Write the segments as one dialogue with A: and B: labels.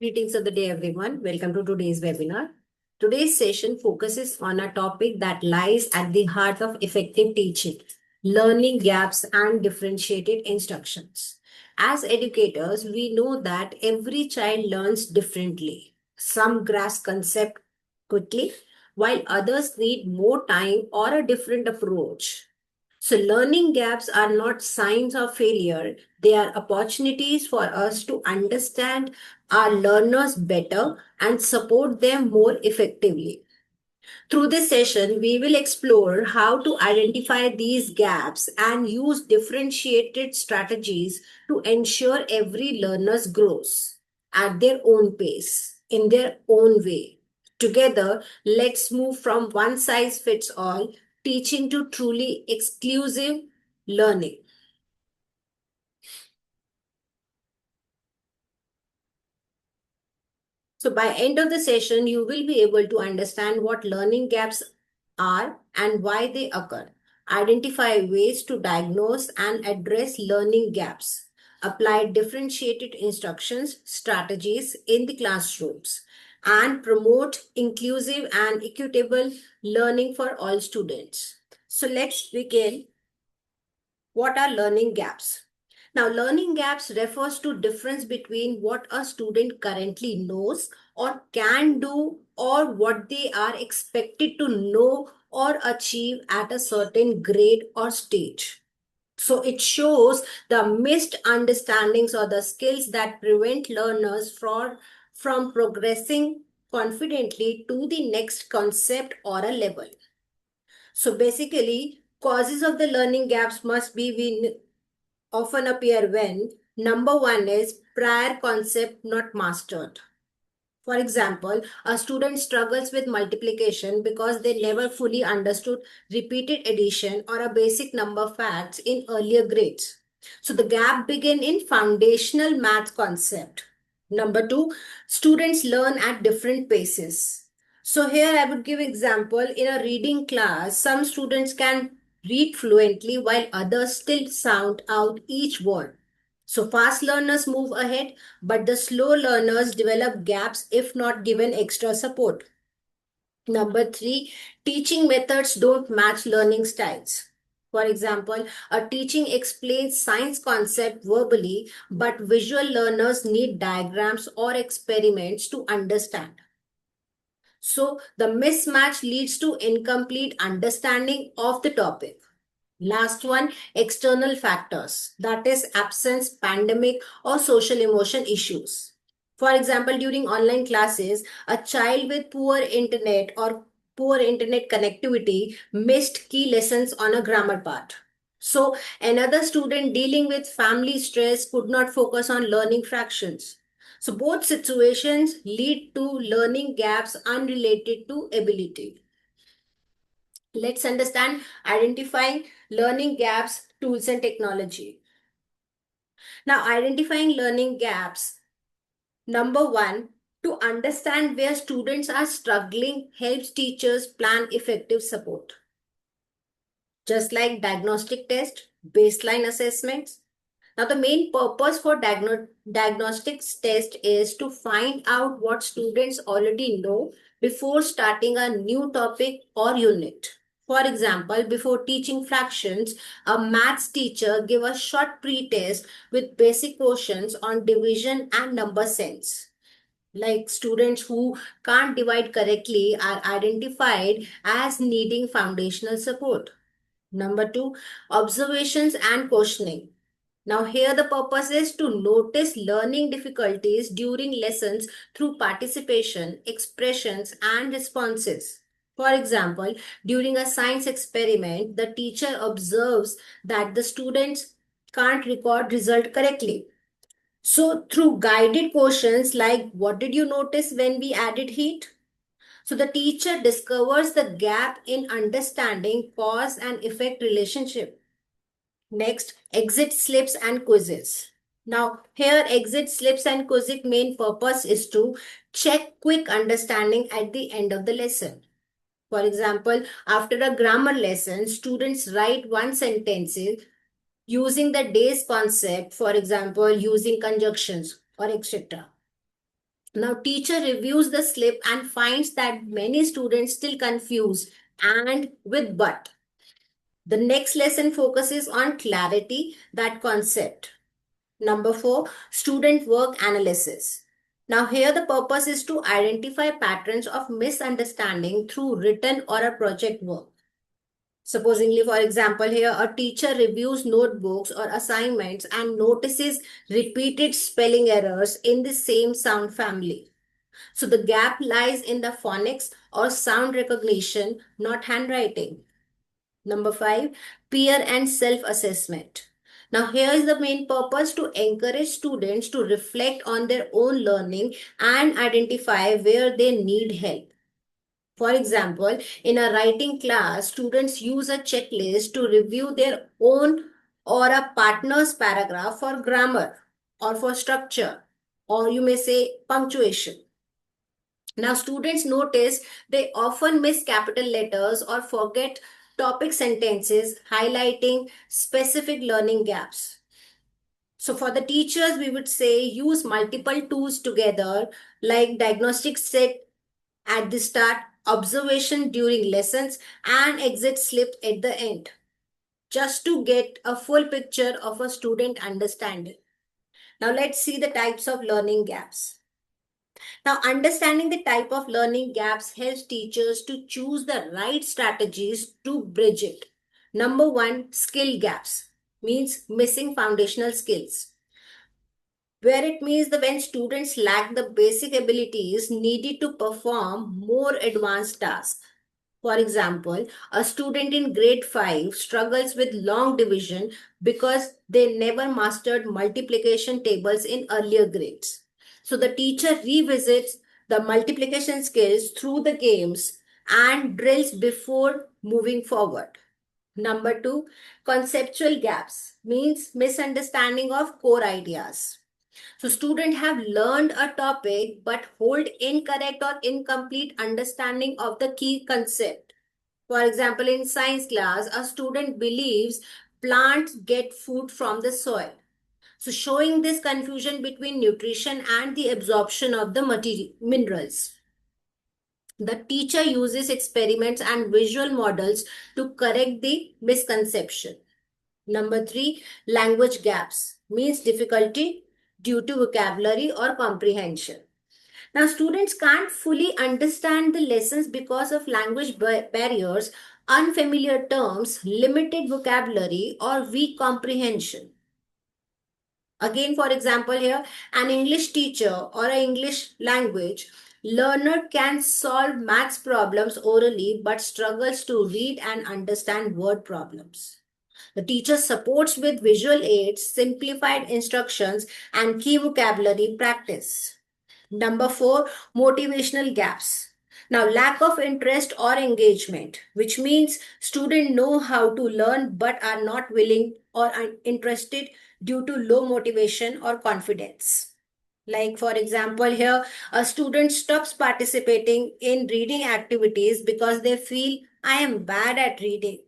A: Greetings of the day, everyone. Welcome to today's webinar. Today's session focuses on a topic that lies at the heart of effective teaching, learning gaps and differentiated instructions. As educators, we know that every child learns differently. Some grasp concept quickly, while others need more time or a different approach. So, learning gaps are not signs of failure, they are opportunities for us to understand our learners better and support them more effectively. Through this session, we will explore how to identify these gaps and use differentiated strategies to ensure every learner grows at their own pace, in their own way. Together, let's move from one size fits all teaching to truly exclusive learning. So by end of the session, you will be able to understand what learning gaps are and why they occur. Identify ways to diagnose and address learning gaps. Apply differentiated instructions strategies in the classrooms and promote inclusive and equitable learning for all students. So let's begin. What are learning gaps? Now, learning gaps refers to difference between what a student currently knows or can do or what they are expected to know or achieve at a certain grade or stage. So it shows the missed understandings or the skills that prevent learners from progressing confidently to the next concept or a level. So basically, causes of the learning gaps must be often appear when number one is prior concept not mastered. For example, a student struggles with multiplication because they never fully understood repeated addition or a basic number facts in earlier grades. So the gap begin in foundational math concept. Number two, students learn at different paces. So here I would give example in a reading class, some students can read fluently while others still sound out each word. So fast learners move ahead, but the slow learners develop gaps if not given extra support. Number three, teaching methods don't match learning styles. For example, a teaching explains science concept verbally, but visual learners need diagrams or experiments to understand. So the mismatch leads to incomplete understanding of the topic. Last one, external factors, that is absence, pandemic, or social emotion issues. For example, during online classes, a child with poor internet or poor internet connectivity missed key lessons on a grammar part. So, another student dealing with family stress could not focus on learning fractions. So, both situations lead to learning gaps unrelated to ability. Let's understand identifying learning gaps, tools, and technology. Now, identifying learning gaps. Number one, to understand where students are struggling helps teachers plan effective support. Just like diagnostic test, baseline assessments. Now, the main purpose for diagnostics test is to find out what students already know before starting a new topic or unit. For example, before teaching fractions, a maths teacher give a short pre-test with basic questions on division and number sense. Like students who can't divide correctly are identified as needing foundational support. Number two, observations and questioning. Now, here the purpose is to notice learning difficulties during lessons through participation, expressions, and responses. For example, during a science experiment, the teacher observes that the students can't record result correctly. So, through guided questions like, what did you notice when we added heat? So, the teacher discovers the gap in understanding cause and effect relationship. Next, exit slips and quizzes. Now, here exit slips and quizzes main purpose is to check quick understanding at the end of the lesson. For example, after a grammar lesson, students write one sentence using the day's concept, for example, using conjunctions or etc. Now, teacher reviews the slip and finds that many students still confused and with but. The next lesson focuses on clarity, that concept. Number 4, student work analysis. Now, here the purpose is to identify patterns of misunderstanding through written or a project work. Supposingly, for example, here a teacher reviews notebooks or assignments and notices repeated spelling errors in the same sound family. So the gap lies in the phonics or sound recognition, not handwriting. Number 5, peer and self-assessment. Now, here is the main purpose to encourage students to reflect on their own learning and identify where they need help. For example, in a writing class, students use a checklist to review their own or a partner's paragraph for grammar or for structure, or you may say punctuation. Now, students notice they often miss capital letters or forget topic sentences, highlighting specific learning gaps. So, for the teachers, we would say use multiple tools together, like diagnostic set at the start, observation during lessons, and exit slip at the end, just to get a full picture of a student understanding. Now, let's see the types of learning gaps. Now, understanding the type of learning gaps helps teachers to choose the right strategies to bridge it. Number 1, skill gaps means missing foundational skills, where it means that when students lack the basic abilities needed to perform more advanced tasks. For example, a student in grade 5 struggles with long division because they never mastered multiplication tables in earlier grades. So the teacher revisits the multiplication skills through the games and drills before moving forward. Number 2, conceptual gaps means misunderstanding of core ideas. So students have learned a topic but hold incorrect or incomplete understanding of the key concept. For example, in science class, a student believes plants get food from the soil. So showing this confusion between nutrition and the absorption of the minerals. The teacher uses experiments and visual models to correct the misconception. Number 3, language gaps means difficulty due to vocabulary or comprehension. Now, students can't fully understand the lessons because of language barriers, unfamiliar terms, limited vocabulary, or weak comprehension. Again, for example, here, an English teacher or an English language learner can solve maths problems orally but struggles to read and understand word problems. The teacher supports with visual aids, simplified instructions, and key vocabulary practice. Number 4, motivational gaps. Now, lack of interest or engagement, which means students know how to learn but are not willing or interested due to low motivation or confidence. Like, for example, here a student stops participating in reading activities because they feel I am bad at reading.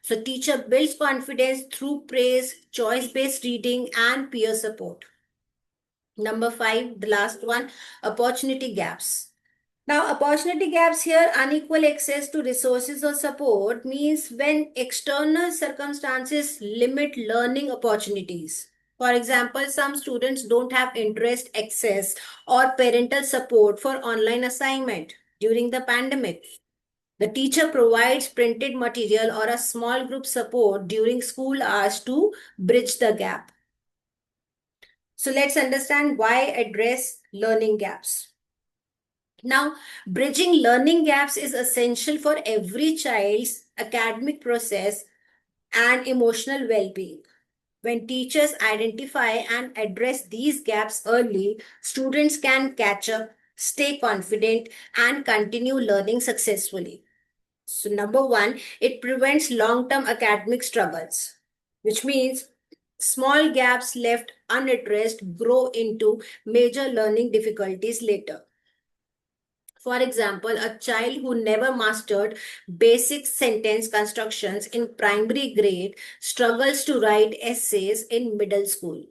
A: So, teacher builds confidence through praise, choice based reading, and peer support. Number 5, the last one, opportunity gaps. Now, opportunity gaps here, unequal access to resources or support means when external circumstances limit learning opportunities. For example, some students don't have interest, access, or parental support for online assignment during the pandemic. The teacher provides printed material or a small group support during school hours to bridge the gap. So let's understand why address learning gaps. Now, bridging learning gaps is essential for every child's academic process and emotional well-being. When teachers identify and address these gaps early, students can catch up, stay confident, and continue learning successfully. So, number 1, it prevents long-term academic struggles, which means small gaps left unaddressed grow into major learning difficulties later. For example, a child who never mastered basic sentence constructions in primary grade struggles to write essays in middle school.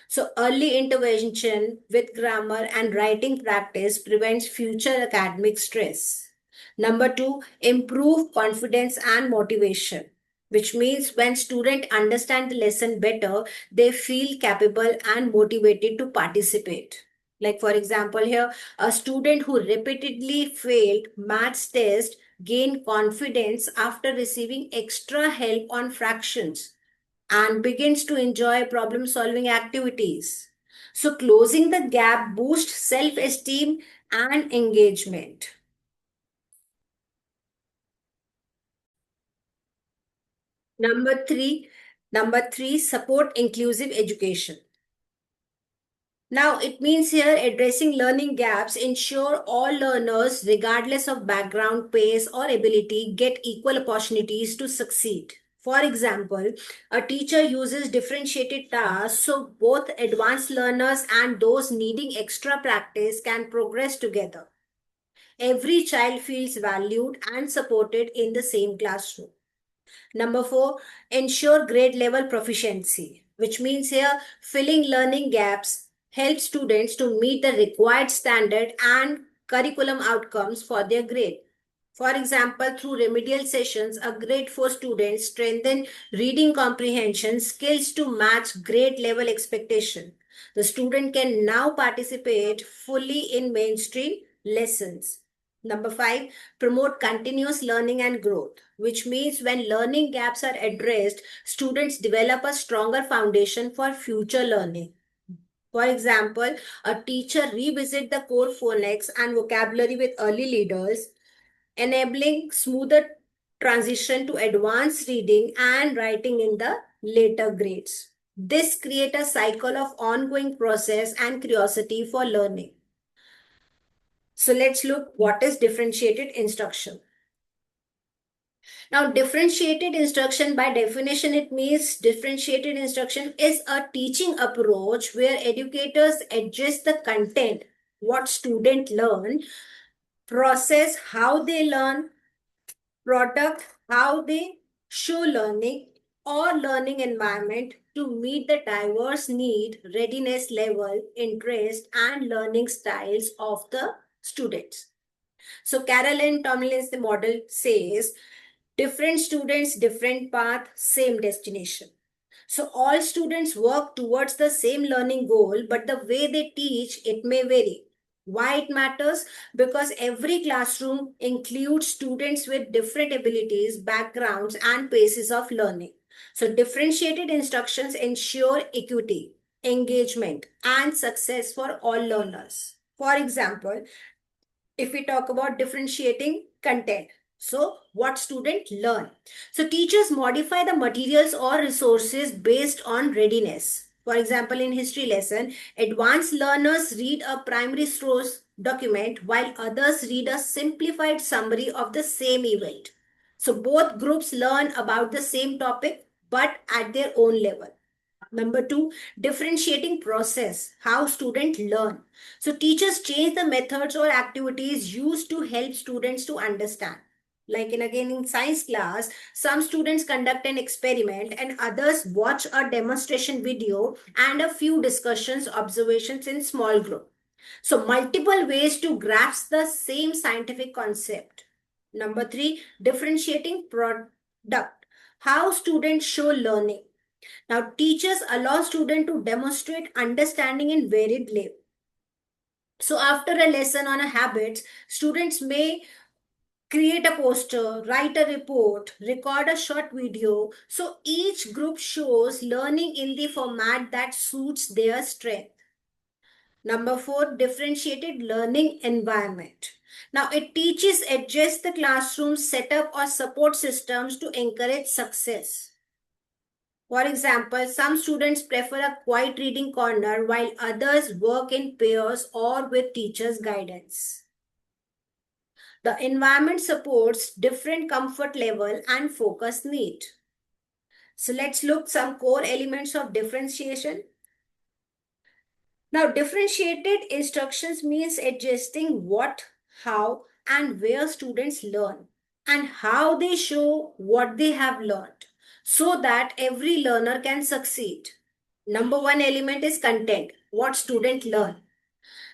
A: So early intervention with grammar and writing practice prevents future academic stress. Number two, improve confidence and motivation, which means when students understand the lesson better, they feel capable and motivated to participate. Like for example here, a student who repeatedly failed maths test gained confidence after receiving extra help on fractions and begins to enjoy problem solving activities. So, closing the gap boosts self esteem and engagement. Number three, number three, support inclusive education. Now, it means here addressing learning gaps ensure all learners, regardless of background, pace, or ability, get equal opportunities to succeed. For example, a teacher uses differentiated tasks so both advanced learners and those needing extra practice can progress together. Every child feels valued and supported in the same classroom. Number four, ensure grade level proficiency, which means here filling learning gaps help students to meet the required standard and curriculum outcomes for their grade. For example, through remedial sessions, a grade 4 student strengthen reading comprehension skills to match grade level expectation. The student can now participate fully in mainstream lessons. Number five, promote continuous learning and growth, which means when learning gaps are addressed, students develop a stronger foundation for future learning. For example, a teacher revisit the core phonics and vocabulary with early leaders, enabling smoother transition to advanced reading and writing in the later grades. This creates a cycle of ongoing process and curiosity for learning. So let's look what is differentiated instruction. Now, differentiated instruction, by definition, it means differentiated instruction is a teaching approach where educators adjust the content, what students learn, process how they learn, product how they show learning, or learning environment to meet the diverse need, readiness level, interest, and learning styles of the students. So Carolyn Tomlin's the model says different students, different path, same destination. So all students work towards the same learning goal, but the way they teach, it may vary. Why it matters? Because every classroom includes students with different abilities, backgrounds, and paces of learning. So differentiated instructions ensure equity, engagement, and success for all learners. For example, if we talk about differentiating content, so what students learn, so teachers modify the materials or resources based on readiness. For example, in history lesson, advanced learners read a primary source document while others read a simplified summary of the same event. So both groups learn about the same topic but at their own level. Number two, differentiating process, how students learn. So teachers change the methods or activities used to help students to understand. Like in again in science class, some students conduct an experiment and others watch a demonstration video and a few discussions, observations in small group. So multiple ways to grasp the same scientific concept. Number three, differentiating product, how students show learning. Now, teachers allow students to demonstrate understanding in varied ways. So, after a lesson on a habit, students may create a poster, write a report, record a short video. So, each group shows learning in the format that suits their strength. Number four, differentiated learning environment. Now, it teaches adjust the classroom setup or support systems to encourage success. For example, some students prefer a quiet reading corner while others work in pairs or with teachers' guidance. The environment supports different comfort level and focus need. So let's look some core elements of differentiation. Now, differentiated instructions means adjusting what, how, and where students learn and how they show what they have learned so that every learner can succeed. Number one element is content, what student learn.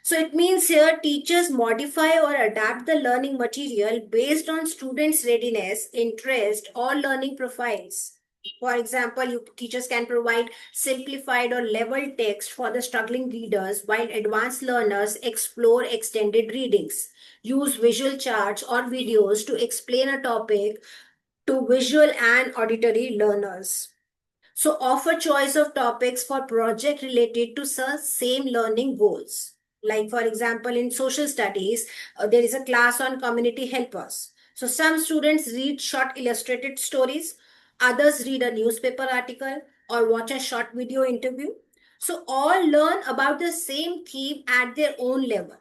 A: So it means here teachers modify or adapt the learning material based on students' readiness, interest, or learning profiles. For example, teachers can provide simplified or leveled text for the struggling readers, while advanced learners explore extended readings. Use visual charts or videos to explain a topic to visual and auditory learners. So offer choice of topics for project related to same learning goals. Like for example, in social studies, there is a class on community helpers. So some students read short illustrated stories, others read a newspaper article or watch a short video interview. So all learn about the same theme at their own level.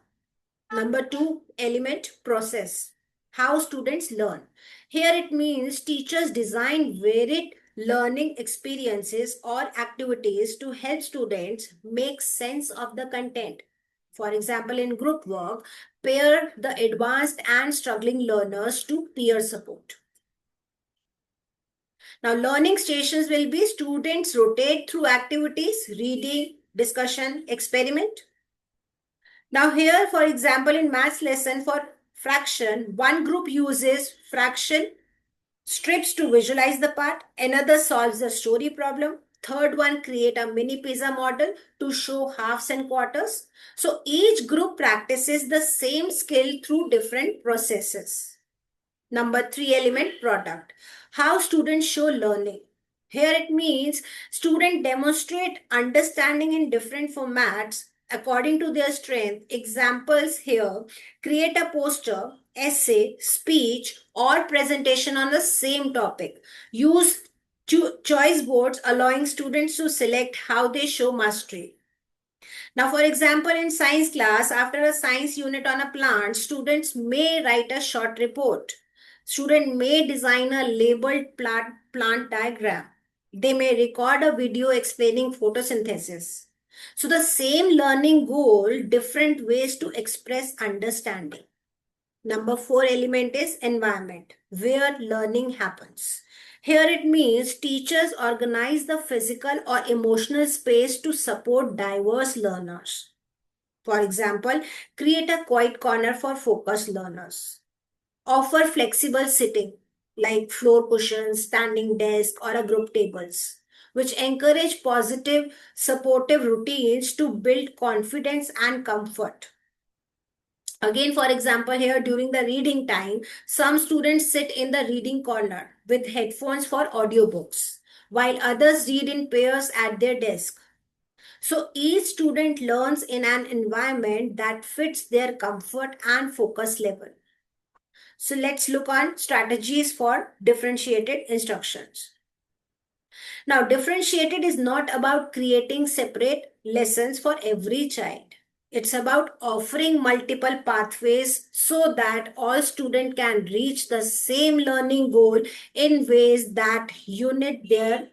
A: Number two element, process. How students learn. Here it means teachers design varied learning experiences or activities to help students make sense of the content. For example, in group work, pair the advanced and struggling learners to peer support. Now, learning stations will be students rotate through activities, reading, discussion, experiment. Now here, for example, in maths lesson for fraction, one group uses fraction strips to visualize the part, another solves the story problem, third one create a mini pizza model to show halves and quarters. So each group practices the same skill through different processes. Number three element, product. How students show learning. Here it means students demonstrate understanding in different formats according to their strength. Examples here, create a poster, essay, speech, or presentation on the same topic. Use choice boards allowing students to select how they show mastery. Now, for example, in science class, after a science unit on a plant, students may write a short report. Student may design a labeled plant diagram. They may record a video explaining photosynthesis. So the same learning goal, different ways to express understanding. Number four element is environment, where learning happens. Here it means teachers organize the physical or emotional space to support diverse learners. For example, create a quiet corner for focused learners. Offer flexible sitting like floor cushions, standing desk, or a group tables, which encourage positive, supportive routines to build confidence and comfort. Again, for example, here during the reading time, some students sit in the reading corner with headphones for audiobooks, while others read in pairs at their desk. So each student learns in an environment that fits their comfort and focus level. So let's look on strategies for differentiated instructions. Now, differentiated is not about creating separate lessons for every child. It's about offering multiple pathways so that all students can reach the same learning goal in ways that unite their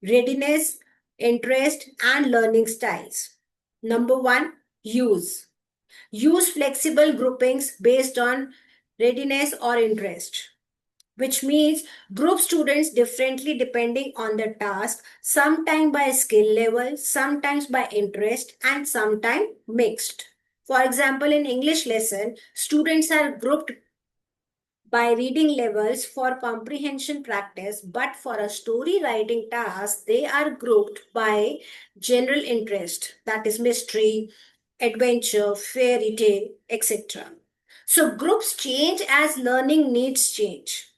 A: readiness, interest, and learning styles. Number one, use. Use flexible groupings based on readiness or interest, which means group students differently depending on the task, sometimes by skill level, sometimes by interest, and sometimes mixed. For example, in English lesson, students are grouped by reading levels for comprehension practice, but for a story writing task, they are grouped by general interest, that is mystery, adventure, fairy tale, etc. So groups change as learning needs change.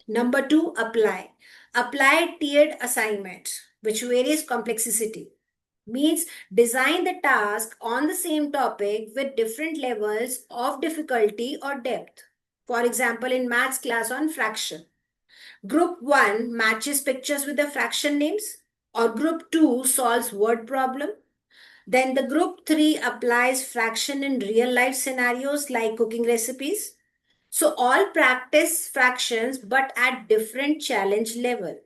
A: Number two, apply. Apply tiered assignments, which varies complexity. Means design the task on the same topic with different levels of difficulty or depth. For example, in maths class on fraction, group 1 matches pictures with the fraction names, or group 2 solves word problem. Then the group 3 applies fraction in real life scenarios like cooking recipes. So all practice fractions but at different challenge level.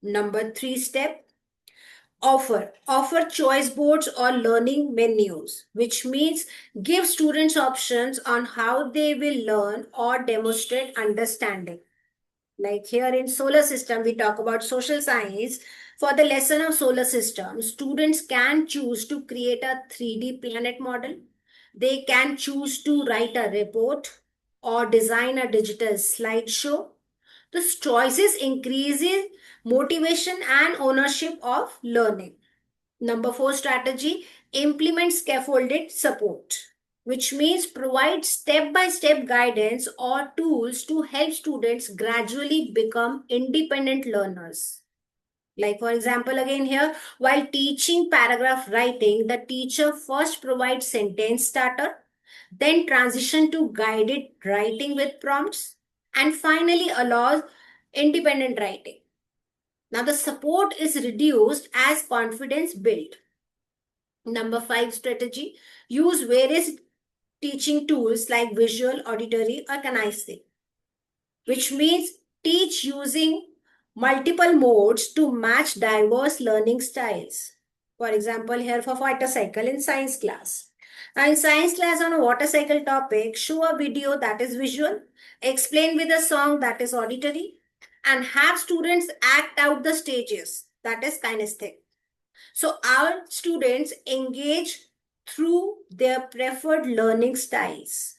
A: Number 3 step, offer choice boards or learning menus, which means give students options on how they will learn or demonstrate understanding. Like here in solar system, we talk about social science. For the lesson of solar system, students can choose to create a 3D planet model. They can choose to write a report or design a digital slideshow. These choices increases motivation and ownership of learning. Number four strategy, implement scaffolded support, which means provide step-by-step guidance or tools to help students gradually become independent learners. Like for example, again here, while teaching paragraph writing, the teacher first provides sentence starter, then transition to guided writing with prompts, and finally allows independent writing. Now the support is reduced as confidence built. Number five strategy, use various teaching tools like visual, auditory, or kinesthetic, which means teach using multiple modes to match diverse learning styles. For example, here for water cycle in science class. Now in science class on a water cycle topic, show a video that is visual, explain with a song that is auditory, and have students act out the stages that is kinesthetic. So our students engage through their preferred learning styles.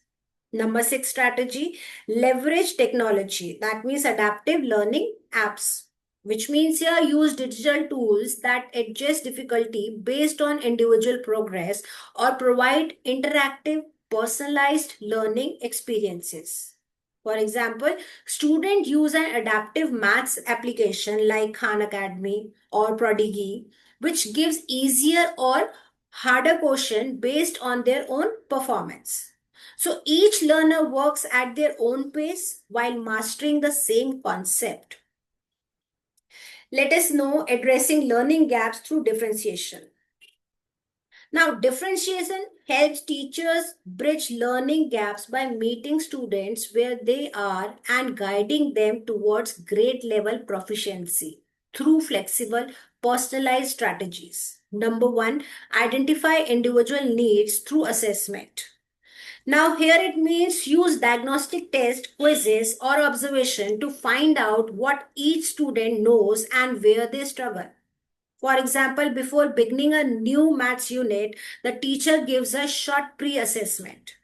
A: Number six strategy, leverage technology. That means adaptive learning apps, which means here use digital tools that adjust difficulty based on individual progress or provide interactive, personalized learning experiences. For example, students use an adaptive maths application like Khan Academy or Prodigy, which gives easier or harder question based on their own performance. So each learner works at their own pace while mastering the same concept. Let us know addressing learning gaps through differentiation. Now, differentiation helps teachers bridge learning gaps by meeting students where they are and guiding them towards grade level proficiency through flexible, personalized strategies. Number one, identify individual needs through assessment. Now, here it means use diagnostic test, quizzes, or observation to find out what each student knows and where they struggle. For example, before beginning a new maths unit, the teacher gives a short pre-assessment.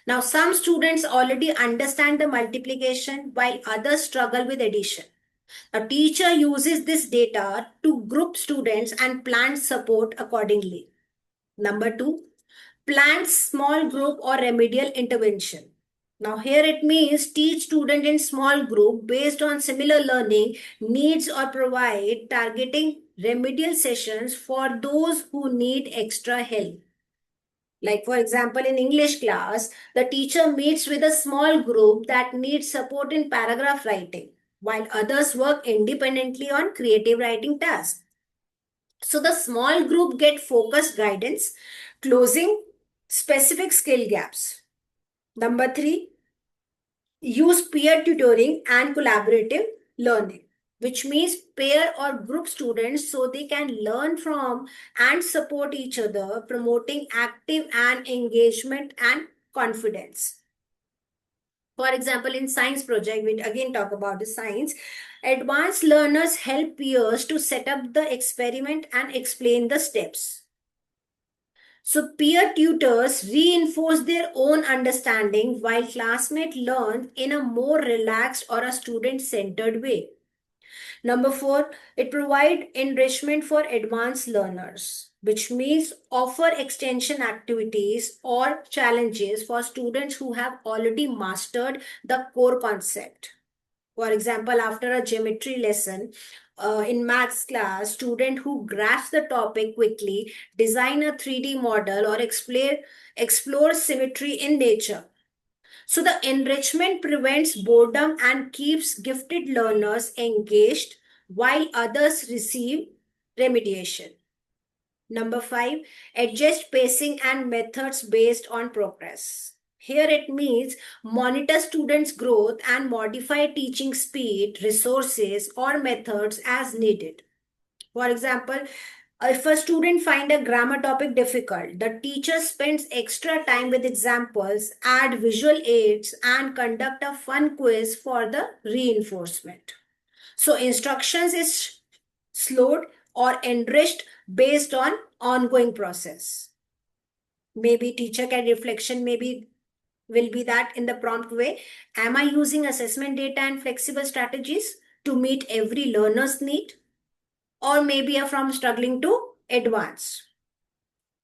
A: Now, some students already understand the multiplication while others struggle with addition. A teacher uses this data to group students and plan support accordingly. Number two, plan small group or remedial intervention. Now here it means teach student in small group based on similar learning needs or provide targeting remedial sessions for those who need extra help. Like for example, in English class, the teacher meets with a small group that needs support in paragraph writing, while others work independently on creative writing tasks. So the small group get focused guidance, closing specific skill gaps. Number three, use peer tutoring and collaborative learning, which means pair or group students so they can learn from and support each other, promoting active and engagement and confidence. For example, in science project, we again talk about the science. Advanced learners help peers to set up the experiment and explain the steps. So peer tutors reinforce their own understanding while classmates learn in a more relaxed or a student-centered way. Number four, it provides enrichment for advanced learners, which means offer extension activities or challenges for students who have already mastered the core concept. For example, after a geometry lesson in maths class, student who grasp the topic quickly, design a 3D model or explore symmetry in nature. So the enrichment prevents boredom and keeps gifted learners engaged while others receive remediation. Number five, adjust pacing and methods based on progress. Here it means monitor students' growth and modify teaching speed, resources, or methods as needed. For example, if a student finds a grammar topic difficult, the teacher spends extra time with examples, add visual aids, and conduct a fun quiz for the reinforcement. So instructions is slowed or enriched based on ongoing process. Maybe teacher can reflection, maybe will be that in the prompt way. Am I using assessment data and flexible strategies to meet every learner's need? Or maybe from struggling to advance.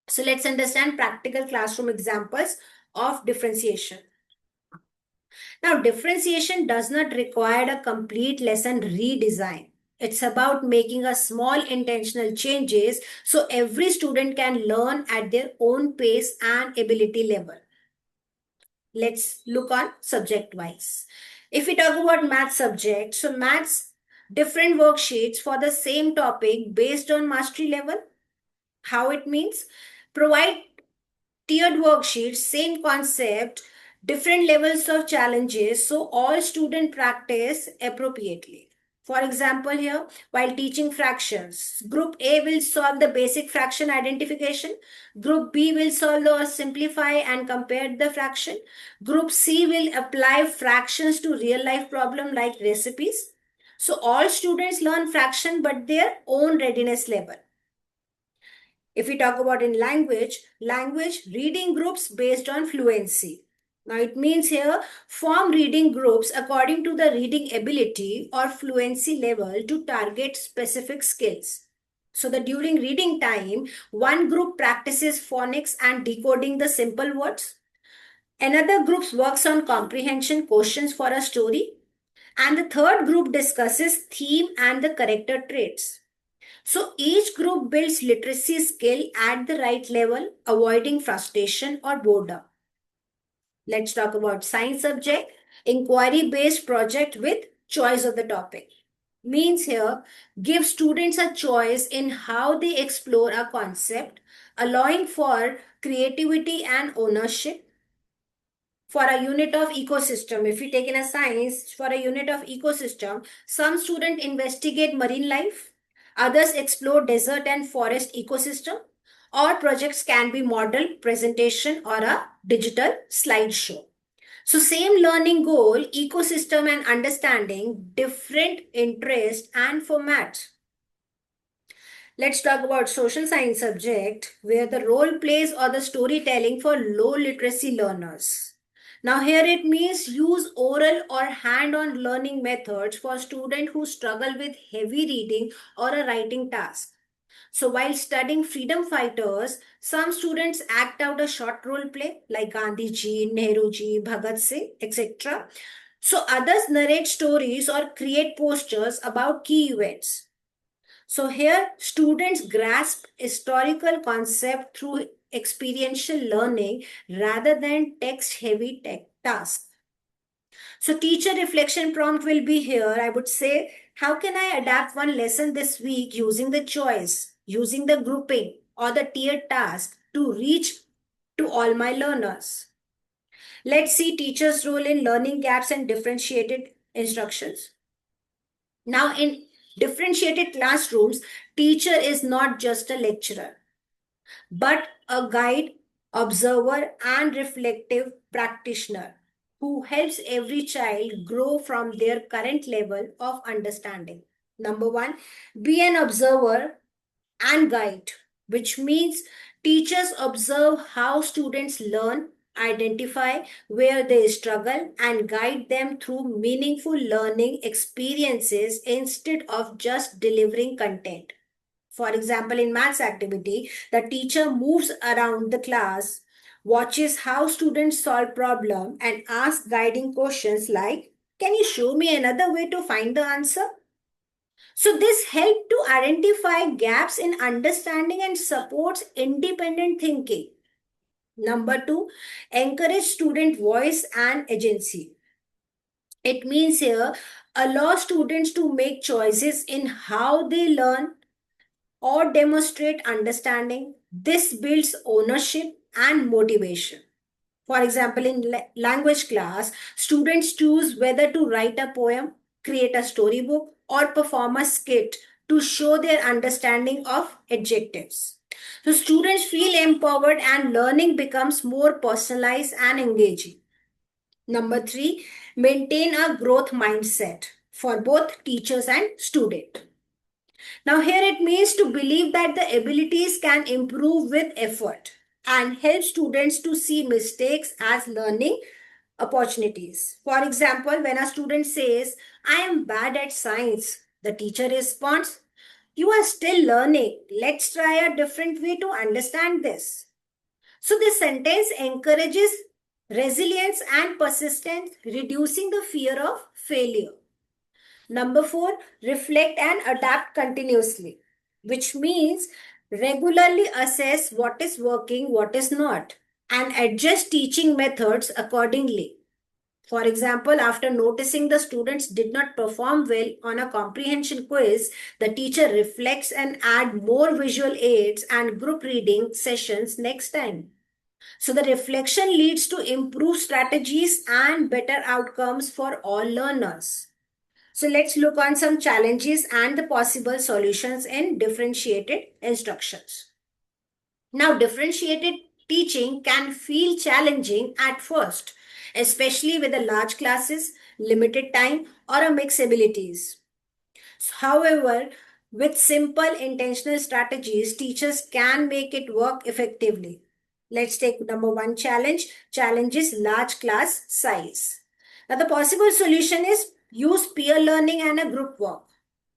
A: So let's understand practical classroom examples of differentiation. Now, differentiation does not require a complete lesson redesign. It's about making a small intentional changes so every student can learn at their own pace and ability level. Let's look on subject wise. If we talk about math subject, so maths different worksheets for the same topic based on mastery level. How it means? Provide tiered worksheets, same concept, different levels of challenges, so all student practice appropriately. For example, here, while teaching fractions, Group A will solve the basic fraction identification. Group B will solve the simplify and compare the fraction. Group C will apply fractions to real life problem like recipes. So all students learn fraction but their own readiness level. If we talk about in language reading groups based on fluency. Now it means here form reading groups according to the reading ability or fluency level to target specific skills. So that during reading time, one group practices phonics and decoding the simple words. Another group works on comprehension questions for a story. And the third group discusses theme and the character traits. So each group builds literacy skill at the right level, avoiding frustration or boredom. Let's talk about science subject, inquiry-based project with choice of the topic. Means here, give students a choice in how they explore a concept, allowing for creativity and ownership. For a unit of ecosystem, if we take in a science, for a unit of ecosystem, some students investigate marine life, others explore desert and forest ecosystem, or projects can be model, presentation, or a digital slideshow. So same learning goal, ecosystem and understanding, different interest and format. Let's talk about social science subject where the role plays or the storytelling for low literacy learners. Now here it means use oral or hand-on learning methods for students who struggle with heavy reading or a writing task. So while studying freedom fighters, some students act out a short role play like Gandhi ji, Nehru ji, Bhagat Singh, etc. So others narrate stories or create posters about key events. So here students grasp historical concept through experiential learning rather than text heavy tasks. So teacher reflection prompt will be here. I would say, how can I adapt one lesson this week using the choice, using the grouping or the tiered task to reach to all my learners? Let's see teacher's role in learning gaps and differentiated instructions. Now in differentiated classrooms, teacher is not just a lecturer, but a guide, observer, and reflective practitioner who helps every child grow from their current level of understanding. Number one, be an observer and guide, which means teachers observe how students learn, identify where they struggle, and guide them through meaningful learning experiences instead of just delivering content. For example, in maths activity, the teacher moves around the class, watches how students solve problem and asks guiding questions like, can you show me another way to find the answer? So this helps to identify gaps in understanding and supports independent thinking. Number two, encourage student voice and agency. It means here, allow students to make choices in how they learn or demonstrate understanding. This builds ownership and motivation. For example, in language class, students choose whether to write a poem, create a storybook, or perform a skit to show their understanding of adjectives. So students feel empowered and learning becomes more personalized and engaging. Number three, maintain a growth mindset for both teachers and student. Now, here it means to believe that the abilities can improve with effort and help students to see mistakes as learning opportunities. For example, when a student says, I am bad at science, the teacher responds, you are still learning. Let's try a different way to understand this. So, this sentence encourages resilience and persistence, reducing the fear of failure. Number four, reflect and adapt continuously, which means regularly assess what is working, what is not, and adjust teaching methods accordingly. For example, after noticing the students did not perform well on a comprehension quiz, the teacher reflects and add more visual aids and group reading sessions next time. So the reflection leads to improved strategies and better outcomes for all learners. So let's look on some challenges and the possible solutions in differentiated instructions. Now, differentiated teaching can feel challenging at first, especially with the large classes, limited time, or a mixed abilities. However, with simple intentional strategies, teachers can make it work effectively. Let's take number one challenge. Challenge is large class size. Now, the possible solution is use peer learning and a group work.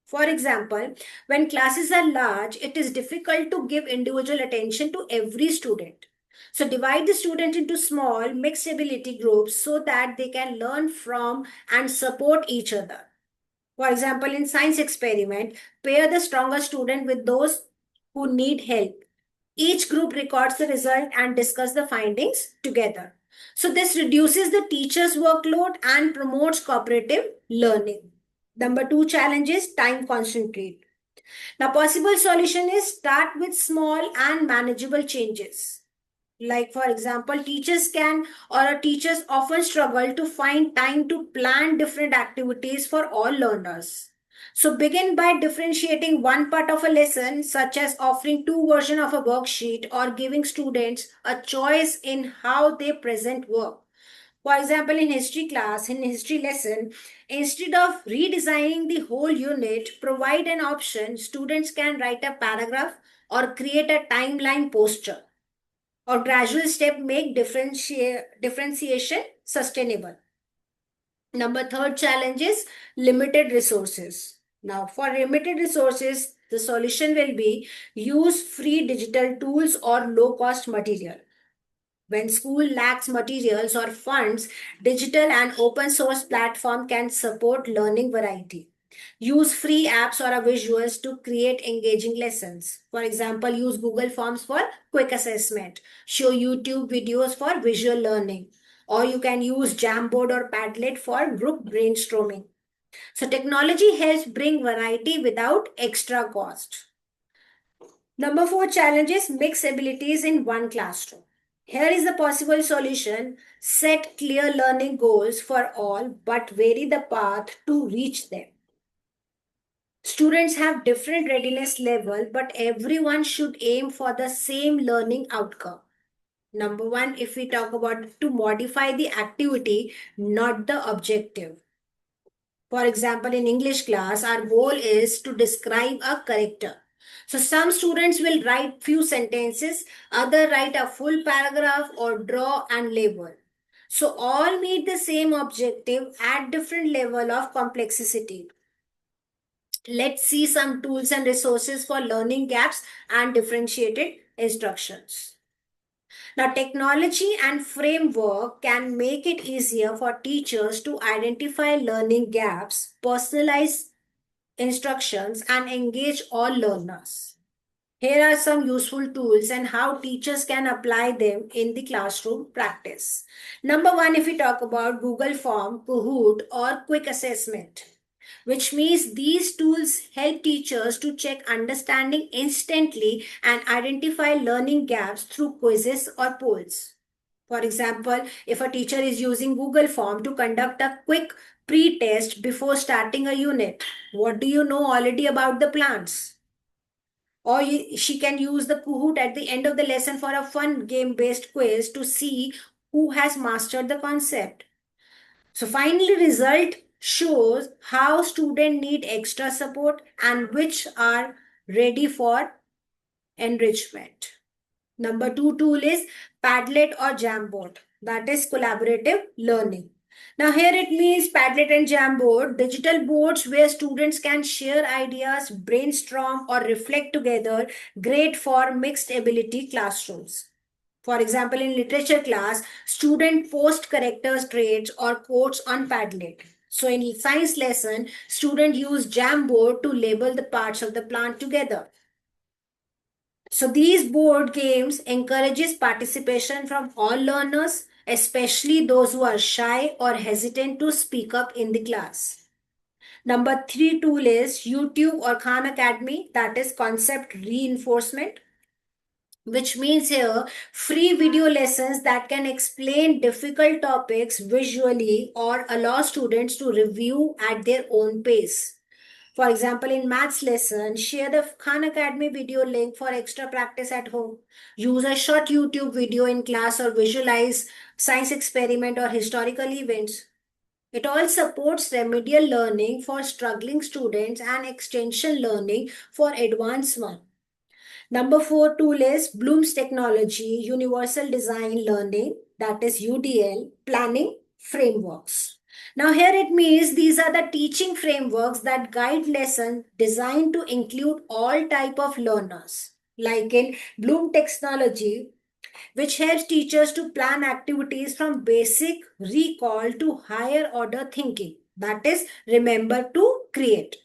A: For example, when classes are large, it is difficult to give individual attention to every student. So divide the student into small mixed ability groups so that they can learn from and support each other. For example, in science experiment, pair the stronger student with those who need help. Each group records the result and discuss the findings together. So this reduces the teacher's workload and promotes cooperative learning. Number two challenge is time concentrate. Now, possible solution is start with small and manageable changes. Like, for example, teachers often struggle to find time to plan different activities for all learners. So begin by differentiating one part of a lesson, such as offering two versions of a worksheet or giving students a choice in how they present work. For example, in history lesson, instead of redesigning the whole unit, provide an option. Students can write a paragraph or create a timeline poster or gradual step make differentiation sustainable. Number third challenge is limited resources. Now, for limited resources, the solution will be use free digital tools or low cost material. When school lacks materials or funds, digital and open source platform can support learning variety. Use free apps or visuals to create engaging lessons. For example, use Google Forms for quick assessment. Show YouTube videos for visual learning. Or you can use Jamboard or Padlet for group brainstorming. So technology helps bring variety without extra cost. Number four challenge is mix abilities in one classroom. Here is the possible solution. Set clear learning goals for all, but vary the path to reach them. Students have different readiness level, but everyone should aim for the same learning outcome. Number one, if we talk about to modify the activity, not the objective. For example, in English class, our goal is to describe a character. So some students will write few sentences, other write a full paragraph or draw and label. So all meet the same objective at different level of complexity. Let's see some tools and resources for learning gaps and differentiated instructions. Now, technology and framework can make it easier for teachers to identify learning gaps, personalize instructions, and engage all learners. Here are some useful tools and how teachers can apply them in the classroom practice. Number one, if we talk about Google Form, Kahoot, or Quick Assessment, which means these tools help teachers to check understanding instantly and identify learning gaps through quizzes or polls. For example, if a teacher is using Google Form to conduct a quick pre-test before starting a unit, what do you know already about the plants? Or she can use the Kahoot at the end of the lesson for a fun game-based quiz to see who has mastered the concept. So finally, result shows how students need extra support and which are ready for enrichment. Number two tool is Padlet or Jamboard, that is collaborative learning. Now here it means Padlet and Jamboard, digital boards where students can share ideas, brainstorm or reflect together, great for mixed ability classrooms. For example, in literature class, student post characters traits or quotes on Padlet. So in science lesson, student use Jamboard to label the parts of the plant together. So these board games encourages participation from all learners, especially those who are shy or hesitant to speak up in the class. Number three tool is YouTube or Khan Academy, that is concept reinforcement, which means here free video lessons that can explain difficult topics visually or allow students to review at their own pace. For example, in maths lesson, share the Khan Academy video link for extra practice at home. Use a short YouTube video in class or visualize science experiment or historical events. It all supports remedial learning for struggling students and extension learning for advanced one. Number four tool is Bloom's Technology Universal Design Learning, that is UDL, planning frameworks. Now here it means these are the teaching frameworks that guide lessons designed to include all type of learners. Like in Bloom Technology, which helps teachers to plan activities from basic recall to higher order thinking. That is, remember to create.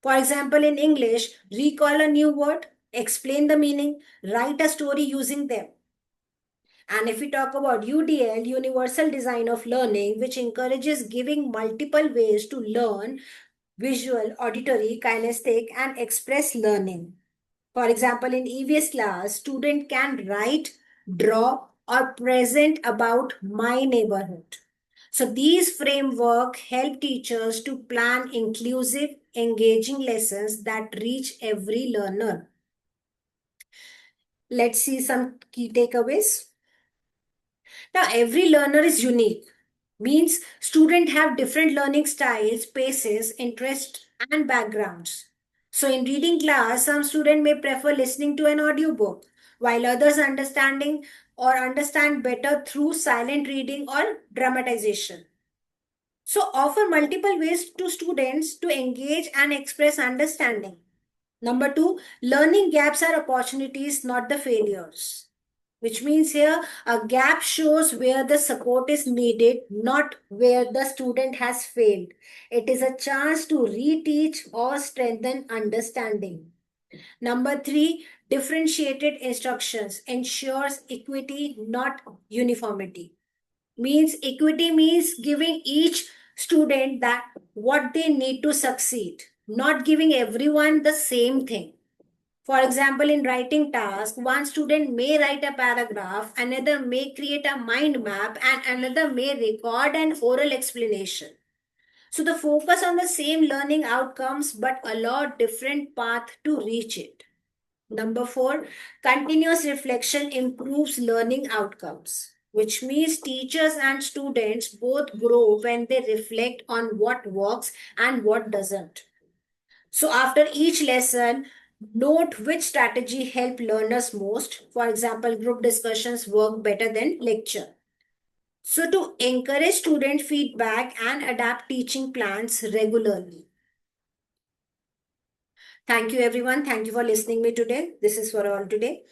A: For example, in English, recall a new word, explain the meaning, write a story using them. And if we talk about UDL, Universal Design of Learning, which encourages giving multiple ways to learn visual, auditory, kinesthetic, and express learning. For example, in EVS class, student can write, draw, or present about my neighborhood. So these framework help teachers to plan inclusive, engaging lessons that reach every learner. Let's see some key takeaways. Now, every learner is unique. Means students have different learning styles, paces, interests, and backgrounds. So in reading class, some students may prefer listening to an audiobook, while others understand better through silent reading or dramatization. So offer multiple ways to students to engage and express understanding. Number two, learning gaps are opportunities, not the failures. Which means here a gap shows where the support is needed, not where the student has failed. It is a chance to reteach or strengthen understanding. Number three, differentiated instructions ensures equity, not uniformity. Means equity means giving each student that what they need to succeed, not giving everyone the same thing. For example, in writing task, one student may write a paragraph, another may create a mind map, and another may record an oral explanation. So the focus on the same learning outcomes but allow different path to reach it. Number four, continuous reflection improves learning outcomes, which means teachers and students both grow when they reflect on what works and what doesn't. So after each lesson, note which strategy helped learners most. For example, group discussions work better than lecture. So to encourage student feedback and adapt teaching plans regularly. Thank you everyone. Thank you for listening me today. This is for all today.